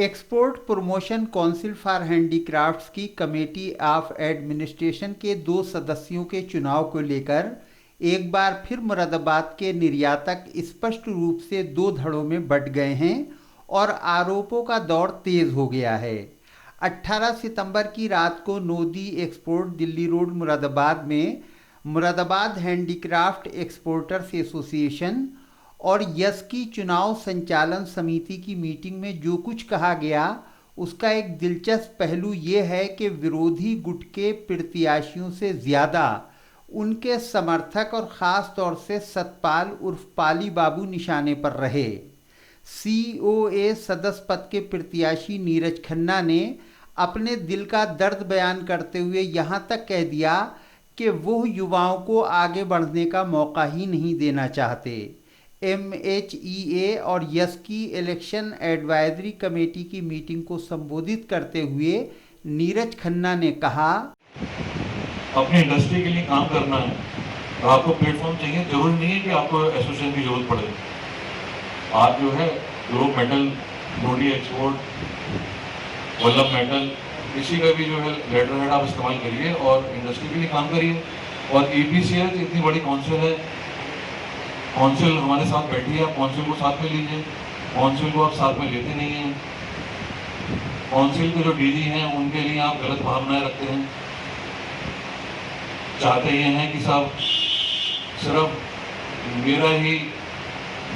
Export promotion council for handicrafts की committee of administration के 2 सदस्यों के चुनाव को लेकर एक बार फिर मुरादाबाद के निर्यातक स्पष्ट रूप से 2 धड़ों में बंट गए हैं और आरोपों का दौर तेज हो गया है। 18 सितंबर की रात को नोदी एक्सपोर्ट दिल्ली रोड मुरादाबाद में मुरादाबाद हैंडीक्राफ्ट एक्सपोर्टर्स एसोसिएशन और यस की चुनाव संचालन समिति की मीटिंग में जो कुछ कहा गया उसका एक दिलचस्प पहलू ये है कि विरोधी गुट के प्रत्याशियों से ज़्यादा उनके समर्थक और ख़ास तौर से सतपाल उर्फ पाली बाबू निशाने पर रहे। सीओए सदस्य पद के प्रत्याशी नीरज खन्ना ने अपने दिल का दर्द बयान करते हुए यहाँ तक कह दिया कि वो युवाओं को आगे बढ़ने का मौका ही नहीं देना चाहते। MHEA और यस की इलेक्शन एडवाइजरी कमेटी की मीटिंग को संबोधित करते हुए नीरज खन्ना ने कहा, अपनी इंडस्ट्री के लिए काम करना है तो आपको प्लेटफॉर्म चाहिए। जरूरी नहीं है कि आपको एसोसिएशन की जरूरत पड़े। आप जो है ग्लोब मेटल, नोडी एक्सपोर्ट, वल्लभ मेटल, किसी का भी जो है लेटर हेड आप इस्तेमाल करिए और इंडस्ट्री के लिए काम करिए। और EPCL इतनी बड़ी काउंसिल है, काउंसिल हमारे साथ बैठी है, आप काउंसिल को साथ में लीजिए। काउंसिल को आप साथ में लेते नहीं हैं। काउंसिल के जो DG हैं उनके लिए आप गलत भावनाएं रखते हैं। चाहते ये हैं कि साहब सिर्फ मेरा ही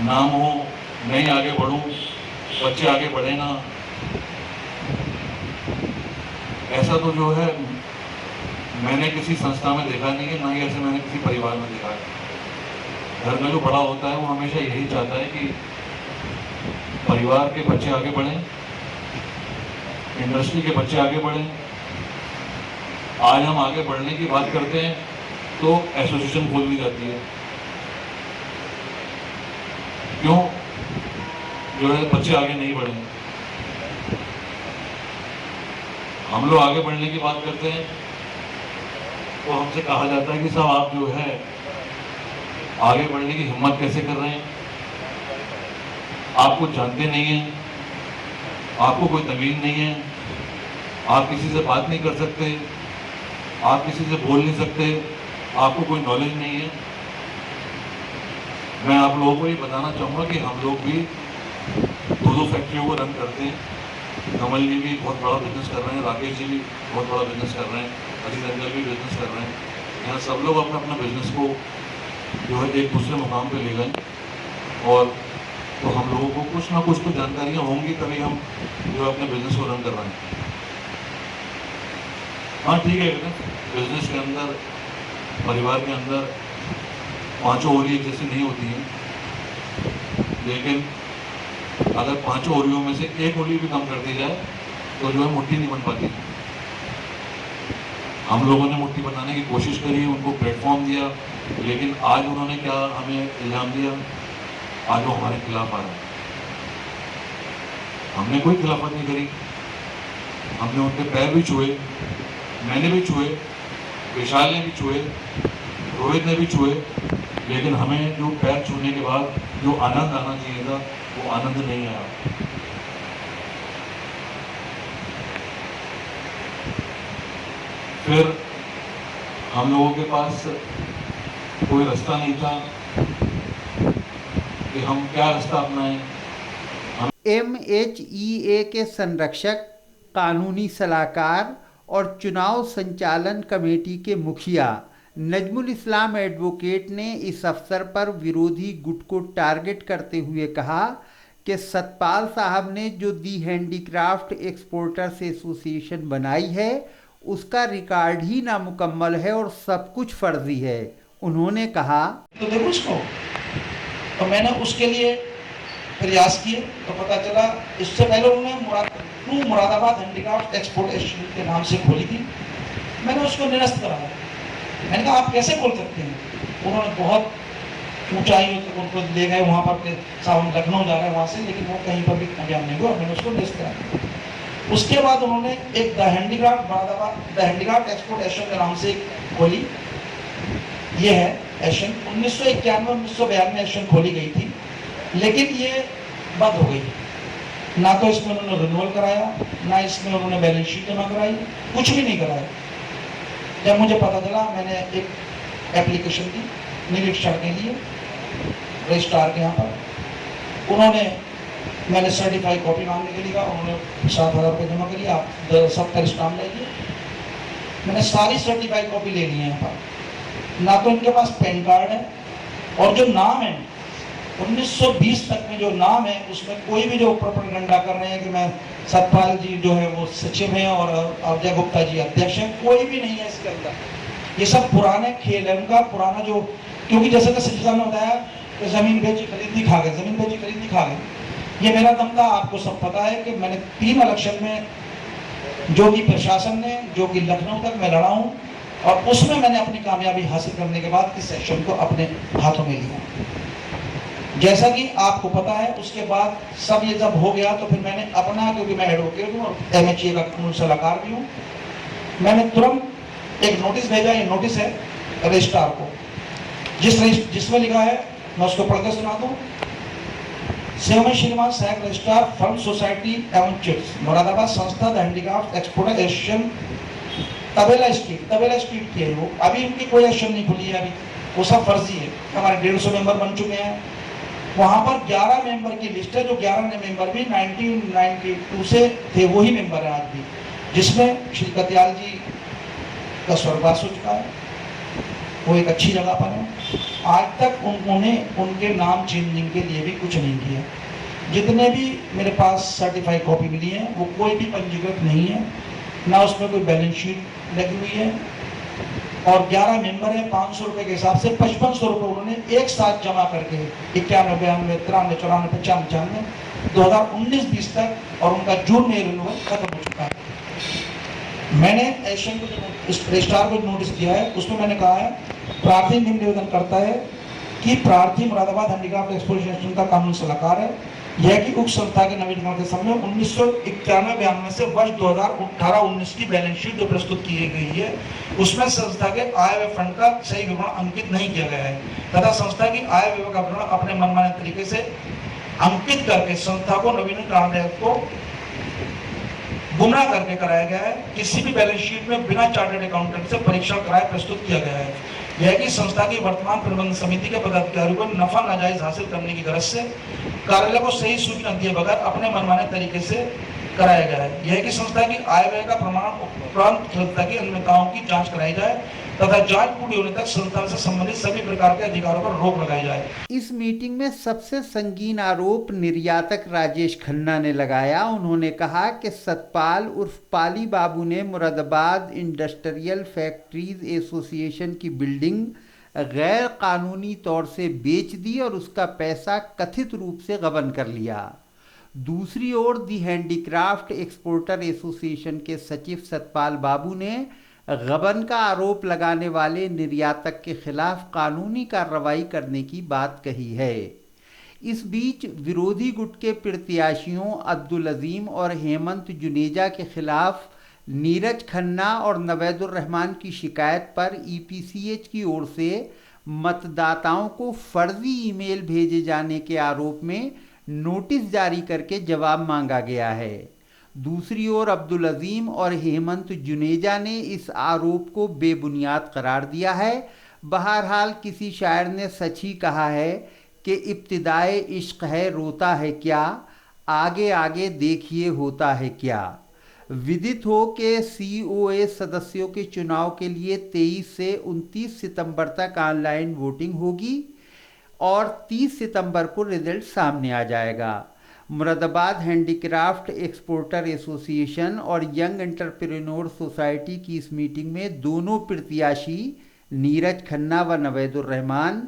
नाम हो, मैं ही आगे बढ़ूं, बच्चे आगे बढ़े ना। ऐसा तो जो है मैंने किसी संस्था में देखा नहीं है, ना ही ऐसे मैंने किसी परिवार में देखा है। घर में जो बड़ा होता है वो हमेशा यही चाहता है कि परिवार के बच्चे आगे बढ़ें, इंडस्ट्री के बच्चे आगे बढ़ें। आज हम आगे बढ़ने की बात करते हैं तो एसोसिएशन खोल दी जाती है। क्यों जो है बच्चे आगे नहीं बढ़े? हम लोग आगे बढ़ने की बात करते हैं तो हमसे कहा जाता है कि साहब आप जो है आगे बढ़ने की हिम्मत कैसे कर रहे हैं? आप कुछ जानते नहीं हैं, आपको कोई तमीज नहीं है, आप किसी से बात नहीं कर सकते, आप किसी से बोल नहीं सकते, आपको कोई नॉलेज नहीं है। मैं आप लोगों को ये बताना चाहूँगा कि हम लोग भी 2 फैक्ट्रियों को रन करते हैं। कमल जी भी बहुत बड़ा बिजनेस कर रहे हैं, राकेश जी भी बहुत बड़ा बिजनेस कर रहे हैं, अजीत अंजल भी बिजनेस कर रहे हैं। यहाँ सब लोग अपना अपना बिजनेस को जो है एक दूसरे मुकाम पे ले गए। और तो हम लोगों को कुछ ना कुछ तो जानकारियाँ होंगी, तभी हम जो है अपने बिजनेस को रन कर रहे हैं। हाँ ठीक है, बिजनेस के अंदर, परिवार के अंदर 5 ओरी एक जैसी नहीं होती हैं, लेकिन अगर 5 ओरियों में से एक ओरी भी कम कर दी जाए तो जो है मुट्ठी नहीं बन पाती। हम लोगों ने मुट्ठी बनाने की कोशिश करी, उनको प्लेटफॉर्म दिया, लेकिन आज उन्होंने क्या हमें इल्जाम दिया? आज वो हमारे खिलाफ आ रहा है। हमने कोई खिलाफत नहीं करी, हमने उनके पैर भी छुए, मैंने भी छुए, विशाल ने भी छुए, रोहित ने भी छुए, लेकिन हमें जो पैर छूने के बाद जो आनंद आना चाहिए था वो आनंद नहीं आया। फिर हम लोगों के पास कोई रास्ता नहीं था कि हम क्या रास्ता अपनाएं। MHEA के संरक्षक, कानूनी सलाहकार और चुनाव संचालन कमेटी के मुखिया नजमुल इस्लाम एडवोकेट ने इस अवसर पर विरोधी गुट को टारगेट करते हुए कहा कि सतपाल साहब ने जो दी हैंडीक्राफ्ट एक्सपोर्टर्स एसोसिएशन बनाई है उसका रिकॉर्ड ही नामुकम्मल है और सब कुछ फर्जी है। उन्होंने कहा, तो देखो उसको, तो मैंने उसके लिए प्रयास किए तो पता चला इससे पहले उन्होंने मुरादाबाद हैंडीक्राफ्ट एक्सपोर्ट एसोसिएशन के नाम से खोली थी। मैंने उसको निरस्त कराया। मैंने कहा आप कैसे खोल सकते हैं? उन्होंने बहुत ऊंचाइयों तक उनको ले गए, वहाँ पर सावन लखनऊ जा रहे हैं वहाँ से, लेकिन वो कहीं पर भी कामयाब नहीं हुआ। मैंने उसको निरस्त कराया। उसके बाद उन्होंने एक द हैंडीक्राफ्ट एक्सपोर्ट एसोसिएशन के नाम से खोली। ये है एसोसिएशन 1991-1992 एसोसिएशन खोली गई थी, लेकिन ये बंद हो गई। ना तो इसमें उन्होंने रिन्यूअल कराया, ना इसमें उन्होंने बैलेंस शीट जमा कराई, कुछ भी नहीं कराया। जब मुझे पता चला, मैंने एक एप्लीकेशन दी निरीक्षण के लिए रजिस्ट्रार के यहाँ पर। उन्होंने, मैंने सर्टिफाइड कॉपी मांगने के लिए कहा, उन्होंने 7,000 रुपये जमा कर लिया, आप 70 स्टाम्प लाइए। मैंने सारी सर्टिफाइड कॉपी ले ली है यहाँ पर। ना तो इनके पास पैन कार्ड है, और जो नाम है 1920 तक में जो नाम है, उसमें कोई भी जो प्रोपेगेंडा कर रहे हैं कि मैं सतपाल जी जो है वो सचिव हैं और अजय गुप्ता जी अध्यक्ष हैं, कोई भी नहीं है इसके अंदर। ये सब पुराने खेल है उनका, पुराना जो, क्योंकि जैसे कि सचिव साहब ने बताया कि जमीन बेची खरीदी खा गए, जमीन बेची खरीदी खा गए। ये मेरा दम था, आपको सब पता है कि मैंने 3 इलेक्शन में, जो कि प्रशासन ने, जो कि लखनऊ तक मैं लड़ा हूँ, और उसमें मैंने अपनी कामयाबी हासिल करने के बाद इस सेक्शन को अपने हाथों में लिया। जैसा कि आपको पता है, उसके बाद सब ये जब हो गया तो फिर मैंने अपना, क्योंकि मैं एडवोकेट हूँ और MHA का कानून सलाहकार भी हूँ, मैंने तुरंत एक नोटिस भेजा। ये नोटिस है रजिस्ट्रार को, जिसमें लिखा है, मैं उसको पढ़कर सुना दूँ। सेवा श्रीमान सहायक रजिस्ट्रार फर्म सोसाइटी एवं चिट्स मुरादाबाद संस्था द हैंडीक्राफ्ट एक्सपोर्टर एसोसिएशन तबेला स्ट्रीट की है वो। अभी उनकी कोई एक्शन नहीं खुली है, अभी वो सब फर्जी है। हमारे 150 मेंबर बन चुके हैं। वहाँ पर 11 मेंबर की लिस्ट है, जो 11 मेंबर भी 1992 से थे, वही मेंबर है आज भी, जिसमें श्री कत्याल जी का स्वर्गवास हो चुका है, वो एक अच्छी जगह पर है। आज तक उन्होंने उनके नाम चेंजिंग के लिए भी कुछ नहीं किया। जितने भी मेरे पास सर्टिफाइड कॉपी मिली है, वो कोई भी पंजीकृत नहीं है, ना उसमें कोई बैलेंस शीट लगी हुई है। और 11 मेंबर है, 500 रुपये के हिसाब से 5500 रुपये उन्होंने एक साथ जमा करके 91, 92, 93, 94, 95, 95 2019-20 तक, और उनका जून में रिन्यूअल खत्म हो चुका है। मैंने एशियन को इस रजिस्ट्रार को नोटिस दिया है, उसमें मैंने कहा है, प्रार्थी निवेदन करता है कि प्रार्थी मुरादाबाद हैंडीक्राफ्ट एक्सपोर्टेशन का कानून सलाहकार है। यह कि उक्त संस्था के नवीनीकरण के समय 1991-92 से वर्ष 2018-19 की बैलेंस शीट जो प्रस्तुत की गई है, उसमें संस्था के आय व्यय फंड का सही विवरण अंकित नहीं किया गया है, तथा संस्था की आय व्यय का विवरण अपने मनमाने तरीके से अंकित करके संस्था को नवीनीकरण को गुमराह करके कराया गया है। किसी भी बैलेंस शीट में बिना चार्टर्ड अकाउंटेंट से परीक्षण कराए प्रस्तुत किया गया है। यह कि संस्था की वर्तमान प्रबंधन समिति के पदाधिकारियों को नफा नाजायज हासिल करने की गरज से कार्यालय को सही सूचना दिए बगैर अपने मनमाने तरीके से कराया गया है। यह कि संस्था की आय व्यय का प्रमाण उपरांत संस्था की अनियमितताओं की जांच कराई जाए तथा जांच पूरी होने तक संस्था से संबंधित सभी प्रकार के अधिकारों पर रोक लगाई जाए। इस मीटिंग में सबसे संगीन आरोप निर्यातक राजेश खन्ना ने लगाया। उन्होंने कहा कि सतपाल उर्फ पाली बाबू ने मुरादाबाद इंडस्ट्रियल फैक्ट्रीज एसोसिएशन की बिल्डिंग गैर कानूनी तौर से बेच दी और उसका पैसा कथित रूप से गबन कर लिया। दूसरी ओर दी हैंडीक्राफ्ट एक्सपोर्टर एसोसिएशन के सचिव सतपाल बाबू ने गबन का आरोप लगाने वाले निर्यातक के खिलाफ कानूनी कार्रवाई करने की बात कही है। इस बीच विरोधी गुट के प्रत्याशियों अब्दुल अजीम और हेमंत जुनेजा के खिलाफ नीरज खन्ना और नवेदुर रहमान की शिकायत पर EPCH की ओर से मतदाताओं को फर्जी ईमेल भेजे जाने के आरोप में नोटिस जारी करके जवाब मांगा गया है। दूसरी ओर अब्दुल अजीम और हेमंत जुनेजा ने इस आरोप को बेबुनियाद करार दिया है। बहरहाल किसी शायर ने सच ही कहा है कि इब्तिदाए इश्क है रोता है क्या, आगे आगे देखिए होता है क्या। विदित हो कि COA सदस्यों के चुनाव के लिए 23 से 29 सितंबर तक ऑनलाइन वोटिंग होगी और 30 सितंबर को रिजल्ट सामने आ जाएगा। मुरादाबाद हैंडीक्राफ्ट एक्सपोर्टर एसोसिएशन और यंग एंटरप्रेन्योर सोसाइटी की इस मीटिंग में दोनों प्रत्याशी नीरज खन्ना व नवेदुर रहमान,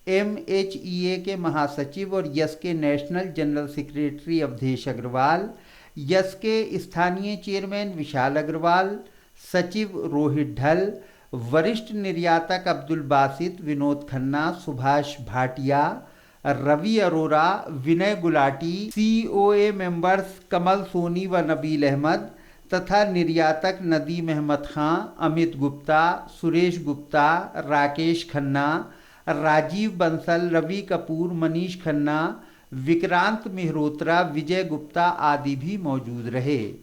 MHEA के महासचिव और यस के national general secretary Awadhesh Agarwal, यस के स्थानीय चेयरमैन विशाल अग्रवाल, सचिव रोहित ढल, वरिष्ठ निर्यातक अब्दुल बासित, विनोद खन्ना, सुभाष भाटिया, रवि अरोरा, विनय गुलाटी, COA मेंबर्स कमल सोनी व नबील अहमद तथा निर्यातक नदीम अहमद खां, अमित गुप्ता, सुरेश गुप्ता, राकेश खन्ना, राजीव बंसल, रवि कपूर, मनीष खन्ना, विक्रांत मेहरोत्रा, विजय गुप्ता आदि भी मौजूद रहे।